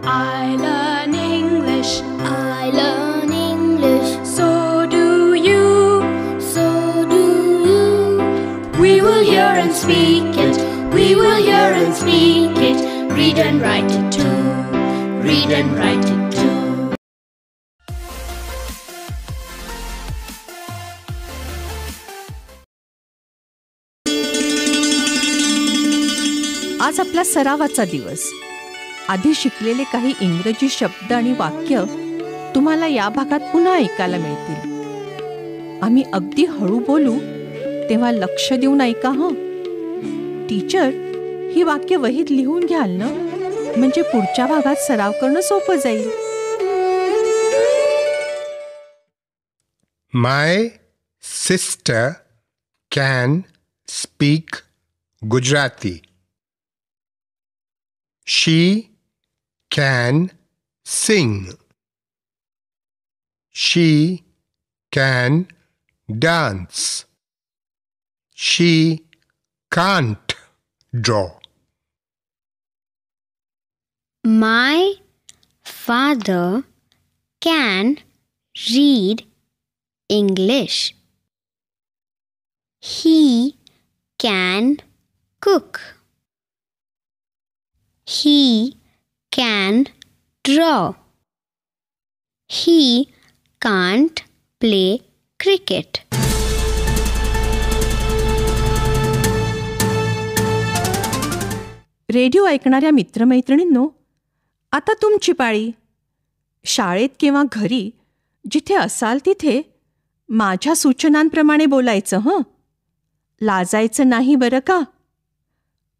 I learn English. I learn English. So do you. So do you. We will hear and speak it. We will hear and speak it. Read and write it too. Read and write it too. आज आपला सरावाचा दिवस. आधी शिकलेले काही इंग्रजी शब्द आणि वाक्य तुम्हाला या भागात पुन्हा ऐकायला मिळतील. आम्ही अगदी हळू बोलू तेव्हा लक्ष देऊन ऐका हं. टीचर ही वाक्य वहीत लिहून घ्याल ना, म्हणजे पुढच्या भागात सराव करणं सोपं जाईल. My sister can speak Gujarati. She can sing. She can dance. She can't draw. My father can read English. He can cook. He can draw. He can't play cricket. Radio ऐकणाऱ्या मित्रमैत्रिणींनो, आता तुमची पाळी. शाळेत किंवा घरी जिथे असाल तिथे माझ्या सूचनांप्रमाणे बोलायचं हं. लाजायचं नाही बरं का.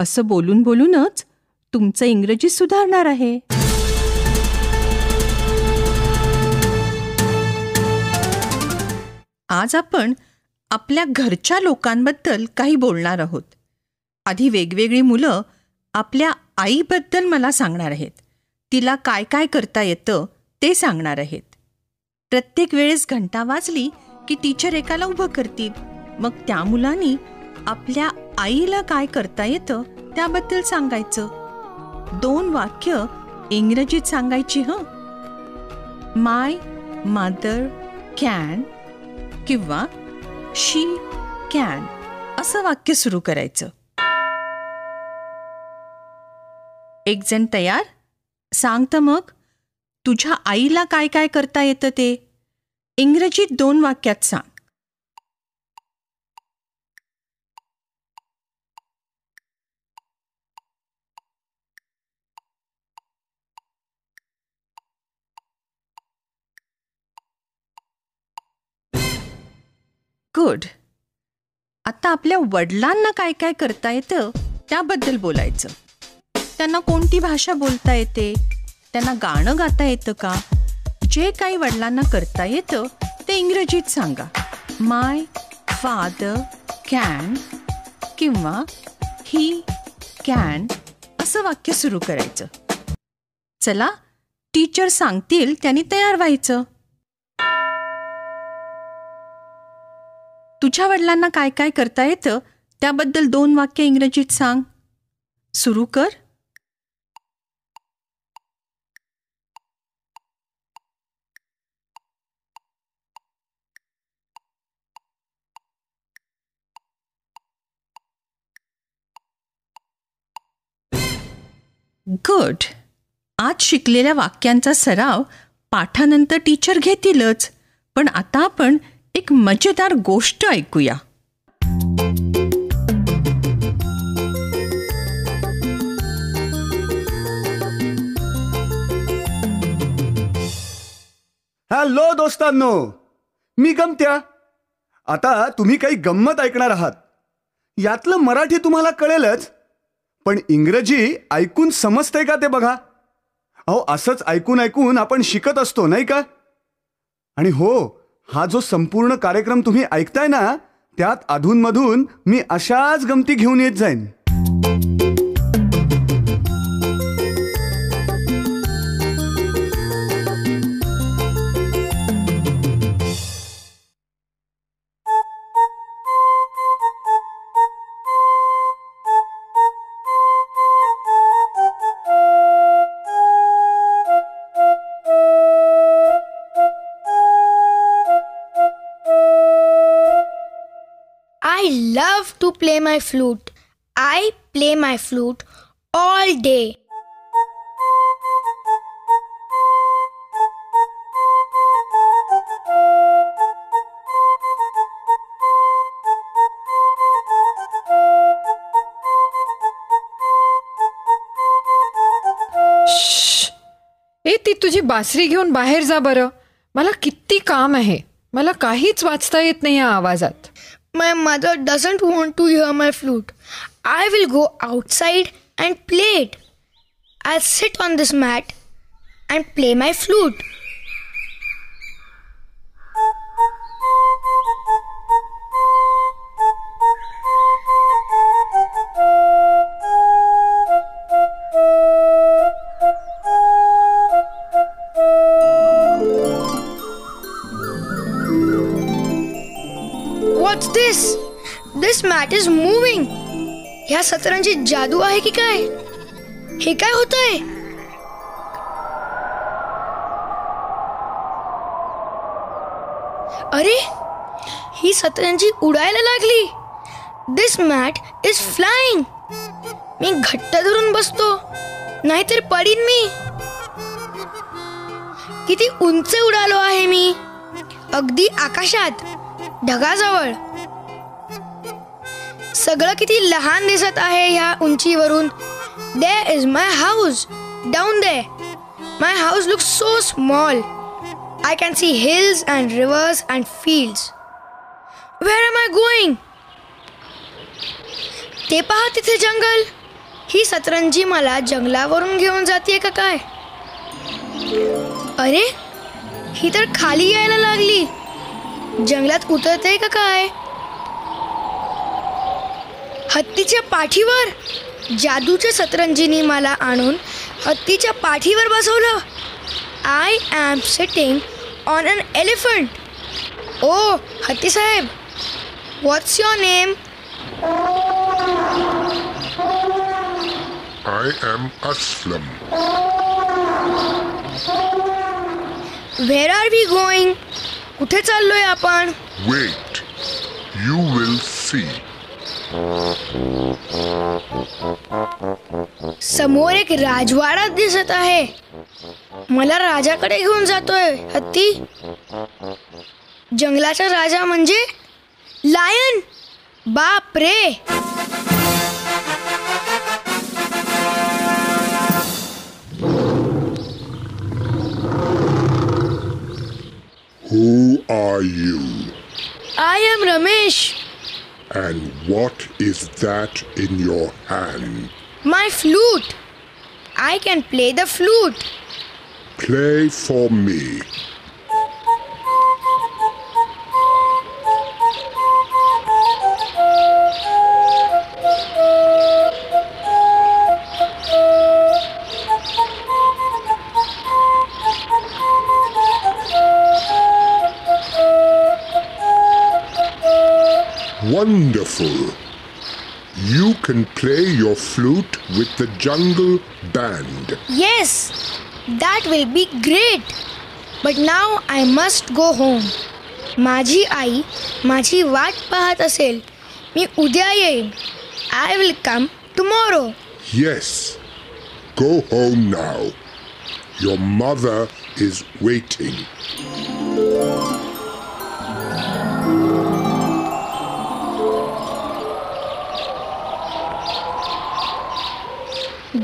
असं बोलून बोलूनच तुमचं इंग्रजी सुधारणार आहे. आज आपण आपल्या घरच्या लोकांबद्दल काही बोलणार आहोत. आधी वेगवेगळी मुलं आपल्या आईबद्दल मला सांगणार आहेत. तिला काय काय करता येतं ते सांगणार आहेत. प्रत्येक वेळेस घंटा वाजली की टीचर एकाला उभं करतील. मग त्या मुलांनी आपल्या आईला काय करता येतं त्याबद्दल सांगायचं. 2 वाक्य इंग्रजीत सांगायची हं. माय मदर कॅन किंवा शी कॅन असं वाक्य सुरू करायचं. एक जण तयार? सांग तर मग, तुझ्या आईला काय काय करता येतं ते इंग्रजीत 2 वाक्यात सांग. गुड. आता आपल्या वडिलांना काय काय करता येतं त्याबद्दल बोलायचं. त्यांना कोणती भाषा बोलता येते, त्यांना गाणं गाता येतं का, जे काही वडिलांना करता येतं ते इंग्रजीत सांगा. माय फादर कॅन किंवा ही कॅन असं वाक्य सुरू करायचं. चला, टीचर सांगतील त्यांनी तयार व्हायचं. तुझ्या वडिलांना काय काय करता येतं त्याबद्दल 2 वाक्य इंग्रजीत सांग. सुरू कर. गुड. आज शिकलेल्या वाक्यांचा सराव पाठानंतर टीचर घेतीलच, पण आता आपण एक मजेदार गोष्ट ऐकूया. हॅलो दोस्तांनो, मी गमत्या. आता तुम्ही काही गंमत ऐकणार आहात. यातलं मराठी तुम्हाला कळेलच, पण इंग्रजी ऐकून समजतंय का ते बघा. अहो, असंच ऐकून ऐकून आपण शिकत असतो नाही का. आणि हो, हा जो संपूर्ण कार्यक्रम तुम्ही ऐकताय ना, त्यात अधूनमधून मी अशाच गमती घेऊन येत जाईन. love to play my flute. I play my flute all day. ए, ती तुझी बासरी घेऊन बाहेर जा बरं. मला किती काम आहे. मला काहीच वाचता येत नाही या आवाजात. My mother doesn't want to hear my flute. I will go outside and play it. I'll sit on this mat and play my flute. What's this? This mat is moving. ह्या सतरंजीत जादू आहे की काय? हे काय होतंय? अरे, ही सतरंजी उडायला लागली. This mat is flying. मी घट्ट धरून बसतो, नाहीतर पडीन मी. किती उंच उडालो आहे मी, अगदी आकाशात, ढगाजवळ. सगळं किती लहान दिसत आहे ह्या उंचीवरून. There is my house down there. My house looks so small. I can see hills and rivers and fields. Where am I going? ते पहा तिथे जंगल. ही सतरंजी मला जंगलावरून घेऊन जाते का काय? अरे, ही तर खाली यायला लागली. जंगलात उतरते का काय? हत्तीच्या पाठीवर. जादूच्या सतरंजीने मला आणून हत्तीच्या पाठीवर बसवलं. I am sitting on an elephant. Oh, हत्ती साहेब, what's your name? I am Aslam. Where are we going? कुठे चाललोय आपण? Wait, you will see. समोर एक राजवाडा दिसत आहे. मला राजाकडे घेऊन जातोय हत्ती. जंगलाचा राजा म्हणजे लायन. बाप रे. Who are you? I am Ramesh. And what is that in your hand? My flute. I can play the flute. Play for me. Wonderful. You can play your flute with the jungle band. Yes, that will be great. But now I must go home. माझी आई माझी वाट पाहत असेल. मी उद्या येईन. I will come tomorrow. Yes. Go home now. Your mother is waiting.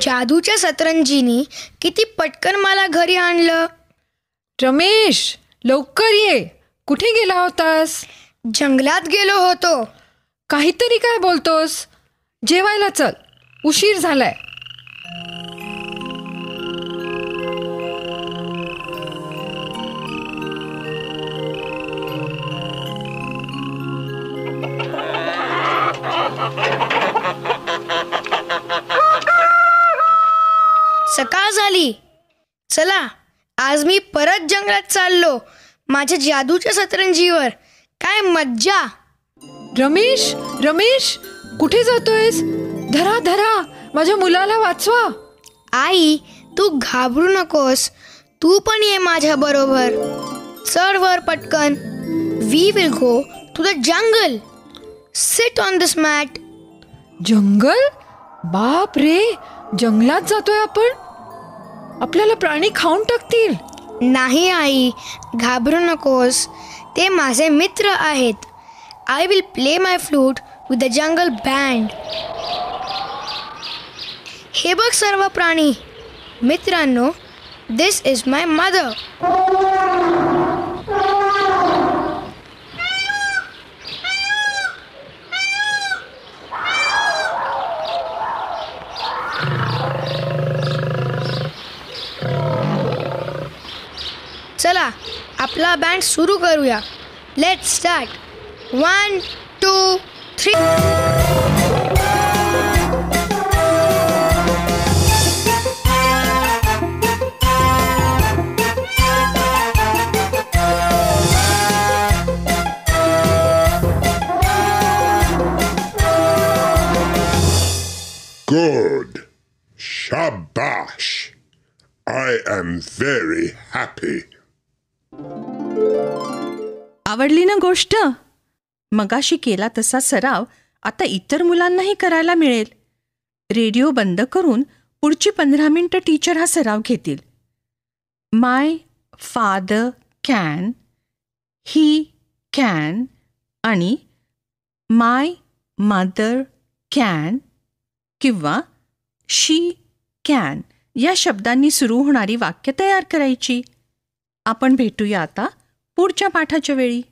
जादूच्या सतरंजीनी किती पटकन मला घरी आणलं. रमेश, लवकर ये. कुठे गेला होतास? जंगलात गेलो होतो. काहीतरी काय बोलतोस? जेवायला चल, उशीर झालाय. सकाळ झाली. चला, आज मी परत जंगलात चाललो माझ्या जादूच्या सतरंजीवर. काय मज्जा. रमेश, रमेश, कुठे जातोयस? धरा धरा, माझ्या मुलाला वाचवा. आई, तू घाबरू नकोस. तू पण ये माझ्या बरोबर. चढ वर पटकन. We will go to the jungle. Sit on this mat. जंगल? बाप रे, जंगलात जातोय आपण? आपल्याला प्राणी खाऊन टाकतील. नाही आई, घाबरू नकोस. ते माझे मित्र आहेत. I will play my flute with the jungle band. हे बघ सर्व प्राणी. मित्रांनो, दिस इज माय मदर. चला आपला बँड सुरू करूया. Let's start. 1, 2, 3. Good. Shabash. I am very happy. आवडली ना गोष्ट? मगाशी केला तसा सराव आता इतर मुलांनाही करायला मिळेल. रेडिओ बंद करून पुढची 15 मिनिटं टीचर हा सराव घेतील. माय फादर कॅन, ही कॅन आणि माय मदर कॅन किंवा शी कॅन या शब्दांनी सुरू होणारी वाक्य तयार करायची. आपण भेटूया आता पुढच्या पाठाच्या वेळी.